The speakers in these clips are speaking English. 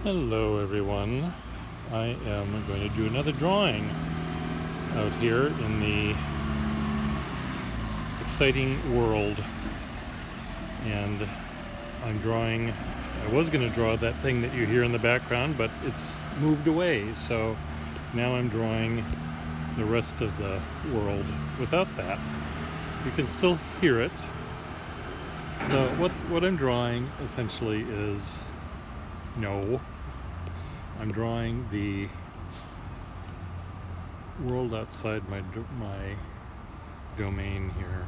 Hello everyone. I am going to do another drawing out here in the exciting world. And I was going to draw that thing that you hear in the background, but it's moved away. So now I'm drawing the rest of the world without that. You can still hear it. So what I'm drawing essentially is I'm drawing the world outside my domain here.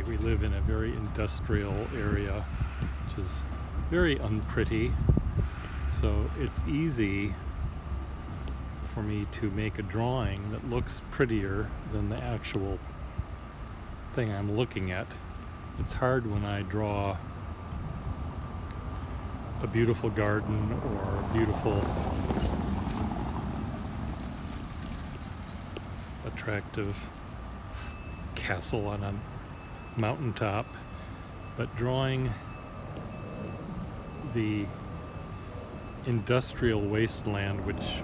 We live in a very industrial area, which is very unpretty. So it's easy for me to make a drawing that looks prettier than the actual thing I'm looking at. It's hard when I draw a beautiful garden or a beautiful attractive castle on a mountaintop, but drawing the industrial wasteland which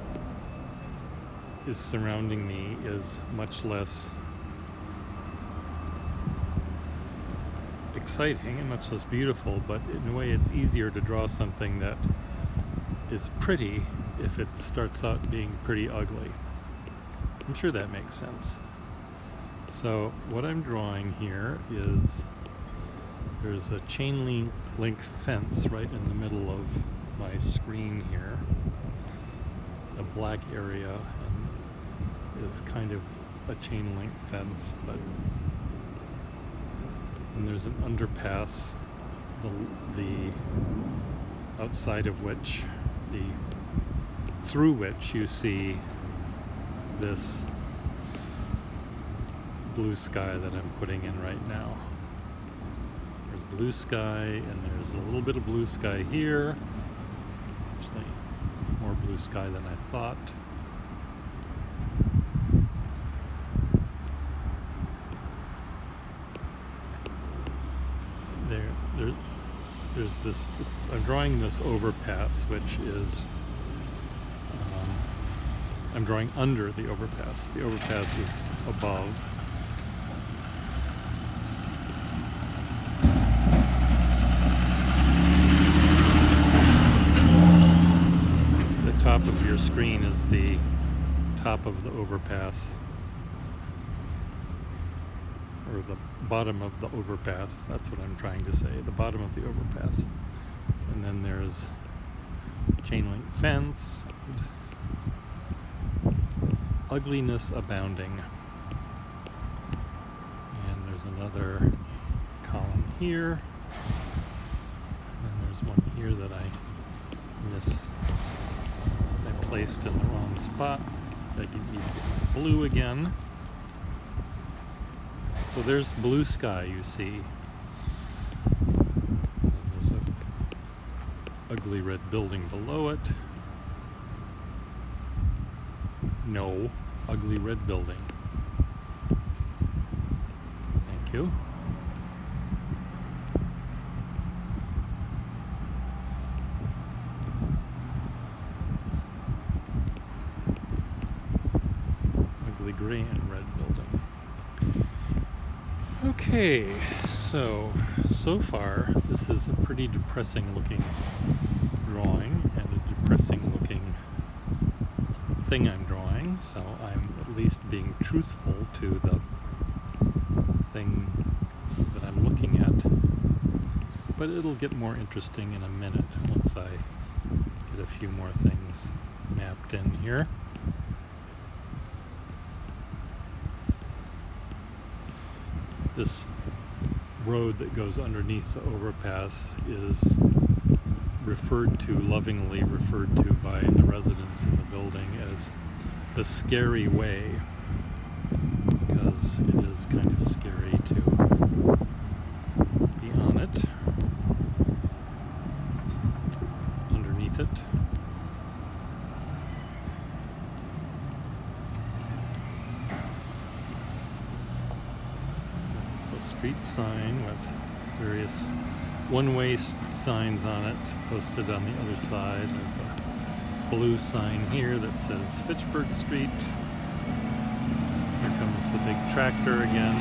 is surrounding me is much less exciting and much less beautiful, but in a way it's easier to draw something that is pretty if it starts out being pretty ugly. I'm sure that makes sense. So what I'm drawing here is there's a chain link fence right in the middle of my screen here. The black area is kind of a chain link fence, and there's an underpass, the outside of which, through which you see this blue sky that I'm putting in right now. There's blue sky, and there's a little bit of blue sky here. Actually, more blue sky than I thought. There's this. I'm drawing this overpass, which is. I'm drawing under the overpass. The overpass is above. The top of your screen is the top of the overpass, or the bottom of the overpass. That's what I'm trying to say, the bottom of the overpass. And then there's chain link fence, ugliness abounding. And there's another column here, and then there's one here that I placed in the wrong spot. I need to get blue again. So there's blue sky, you see. And there's an ugly red building below it. No, ugly red building. Thank you. Ugly gray and red building. Okay, so far this is a pretty depressing looking drawing and a depressing looking thing I'm drawing, so I'm at least being truthful to the thing that I'm looking at. But it'll get more interesting in a minute once I get a few more things mapped in here. This road that goes underneath the overpass is lovingly referred to by the residents in the building as the scary way, because it is kind of scary to be on it, underneath it. It's a street sign with various one-way signs on it posted on the other side. There's a blue sign here that says Fitchburg Street. Here comes the big tractor again.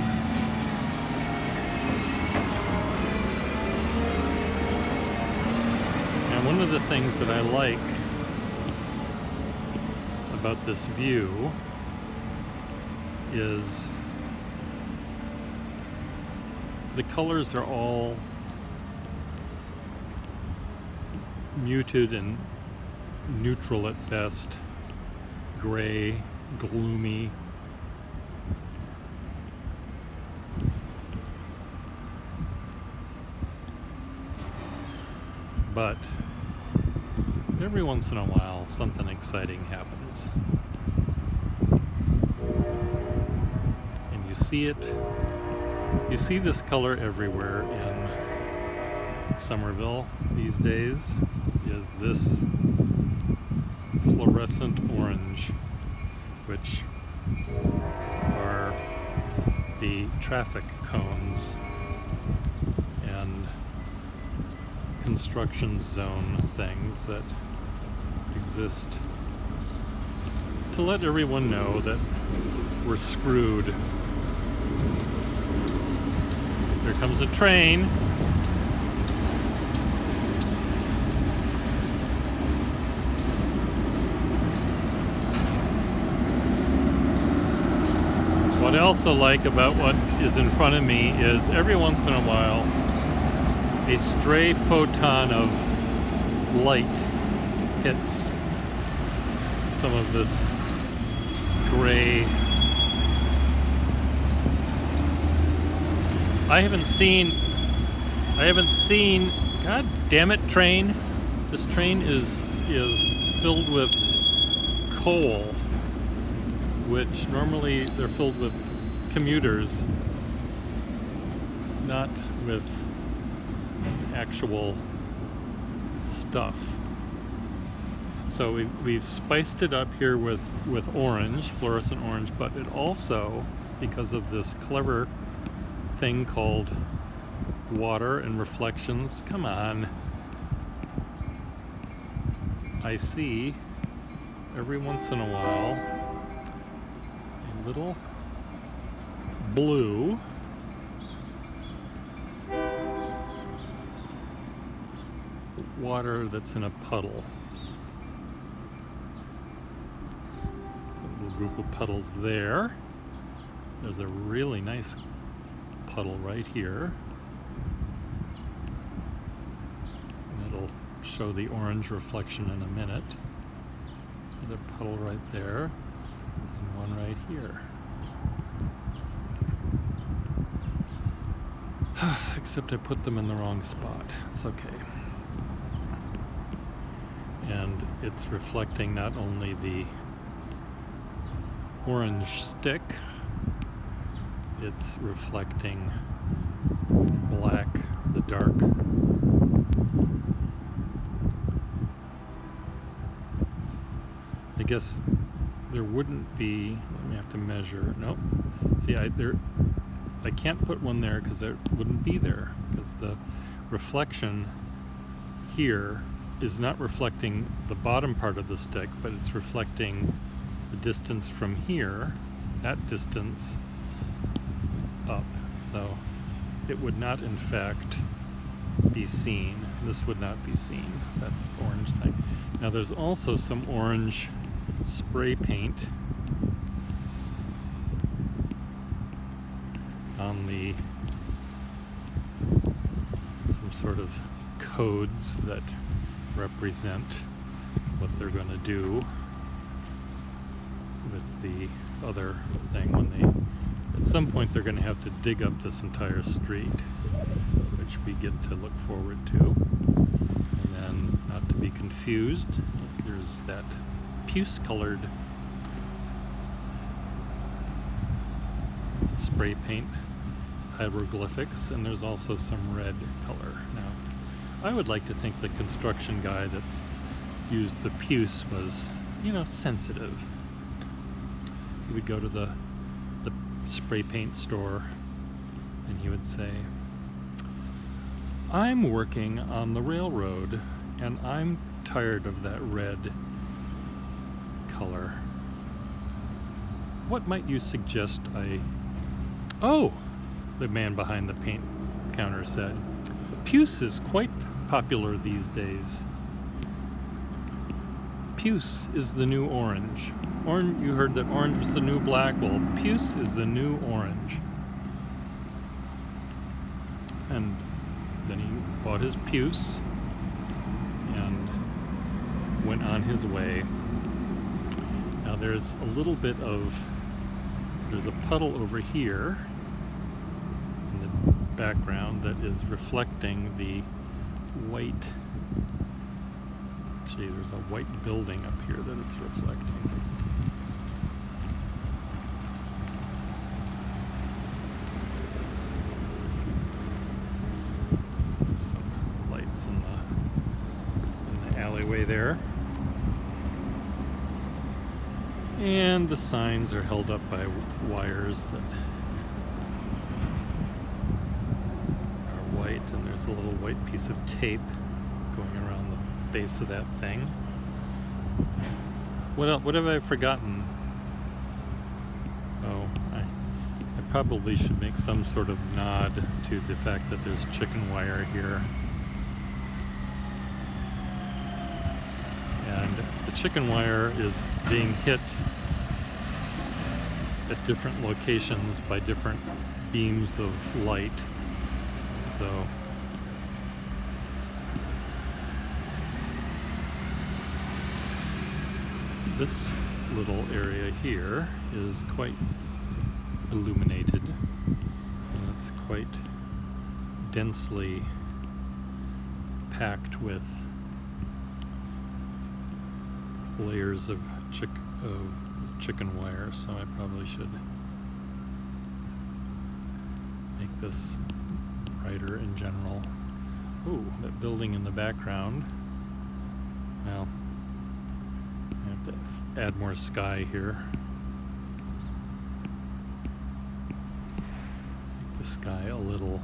And one of the things that I like about this view is the colors are all muted and neutral at best, gray, gloomy. But every once in a while something exciting happens. And you see it. You see this color everywhere in Somerville these days, is this fluorescent orange, which are the traffic cones and construction zone things that exist to let everyone know that we're screwed. Here comes a train. What I also like about what is in front of me is every once in a while a stray photon of light hits some of this gray. I haven't seen, God damn it, train. This train is filled with coal, which normally they're filled with commuters, not with actual stuff. So we've spiced it up here with orange, fluorescent orange, but it also, because of this clever thing called water and reflections, come on, I see every once in a while a little blue water that's in a puddle. So a little group of puddles there. There's a really nice puddle right here. And it'll show the orange reflection in a minute. Another puddle right there, and one right here. Except I put them in the wrong spot. It's okay. And it's reflecting not only the orange stick, it's reflecting the black, the dark. I guess there wouldn't be, let me have to measure, nope. See, I can't put one there because it wouldn't be there, because the reflection here is not reflecting the bottom part of the stick, but it's reflecting the distance from here, that distance up. So it would not in fact be seen. This would not be seen, that orange thing. Now there's also some orange spray paint on the some sort of codes that represent what they're going to do with the other thing. When they, at some point, they're going to have to dig up this entire street, which we get to look forward to. And then, not to be confused, there's that puce colored spray paint hieroglyphics, and there's also some red color. Now, I would like to think the construction guy that's used the puce was, sensitive. He would go to the spray paint store and he would say, I'm working on the railroad, and I'm tired of that red color. What might you suggest I... Oh! The man behind the paint counter said. Puce is quite popular these days. Puce is the new orange. You heard that orange was the new black. Well, Puce is the new orange. And then he bought his Puce and went on his way. Now there's a little bit of... There's a puddle over here in the background that is reflecting the white... Actually, there's a white building up here that it's reflecting. There's some lights in the alleyway there. And the signs are held up by wires that are white, and there's a little white piece of tape going around the base of that thing. What have I forgotten? Oh, I probably should make some sort of nod to the fact that there's chicken wire here. And the chicken wire is being hit at different locations by different beams of light. So this little area here is quite illuminated, and it's quite densely packed with layers of chicken wire, so I probably should make this brighter in general. Ooh, that building in the background. Well, I have to add more sky here. Make the sky a little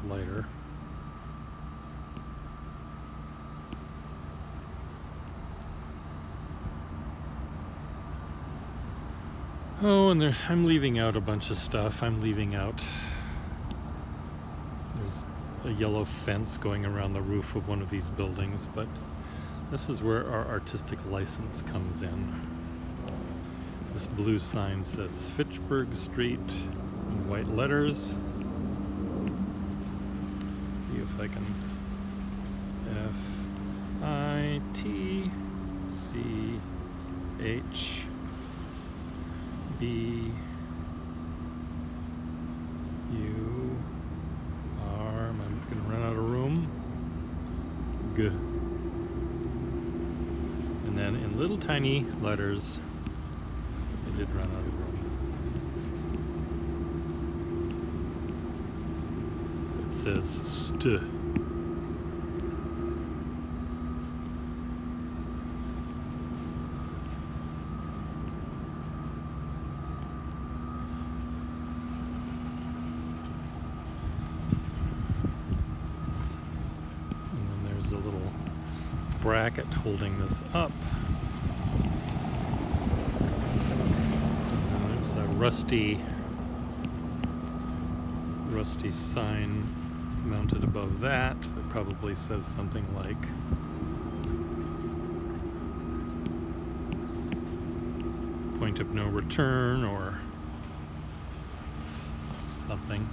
lighter. Oh, and I'm leaving out a bunch of stuff. I'm leaving out... There's a yellow fence going around the roof of one of these buildings, but this is where our artistic license comes in. This blue sign says Fitchburg Street in white letters. See if I can... Fitchburg. I'm gonna run out of room. G. And then in little tiny letters, I did run out of room. It says st. A little bracket holding this up. And there's a rusty sign mounted above that probably says something like point of no return or something.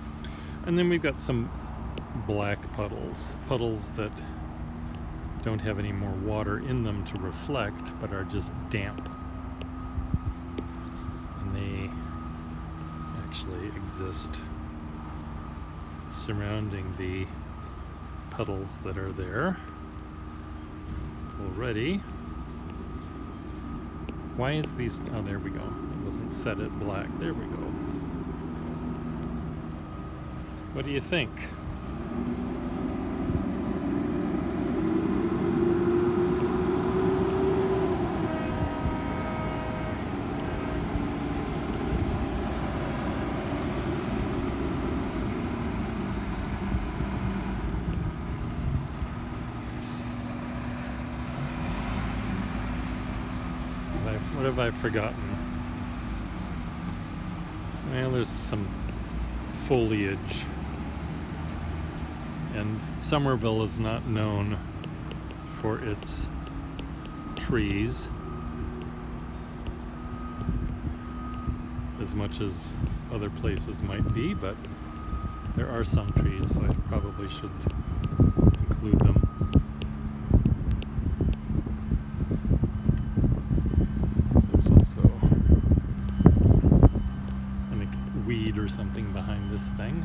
And then we've got some black puddles that don't have any more water in them to reflect, but are just damp. And they actually exist surrounding the puddles that are there already. Why is these... Oh, there we go. It wasn't set at black. There we go. What do you think? What have I forgotten? Well, there's some foliage. And Somerville is not known for its trees as much as other places might be, but there are some trees, so I probably should include them. There's also a weed or something behind this thing.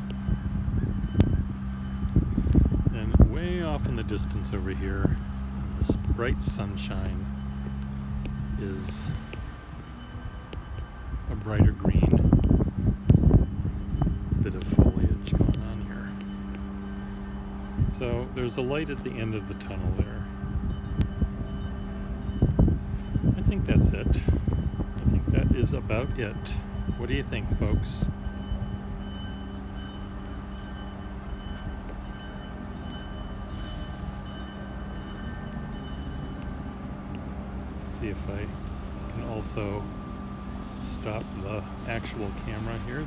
And way off in the distance over here, in this bright sunshine, is a brighter green bit of foliage going on here. So there's a light at the end of the tunnel there. I think that's it. I think that is about it. What do you think, folks? Let's see if I can also stop the actual camera here.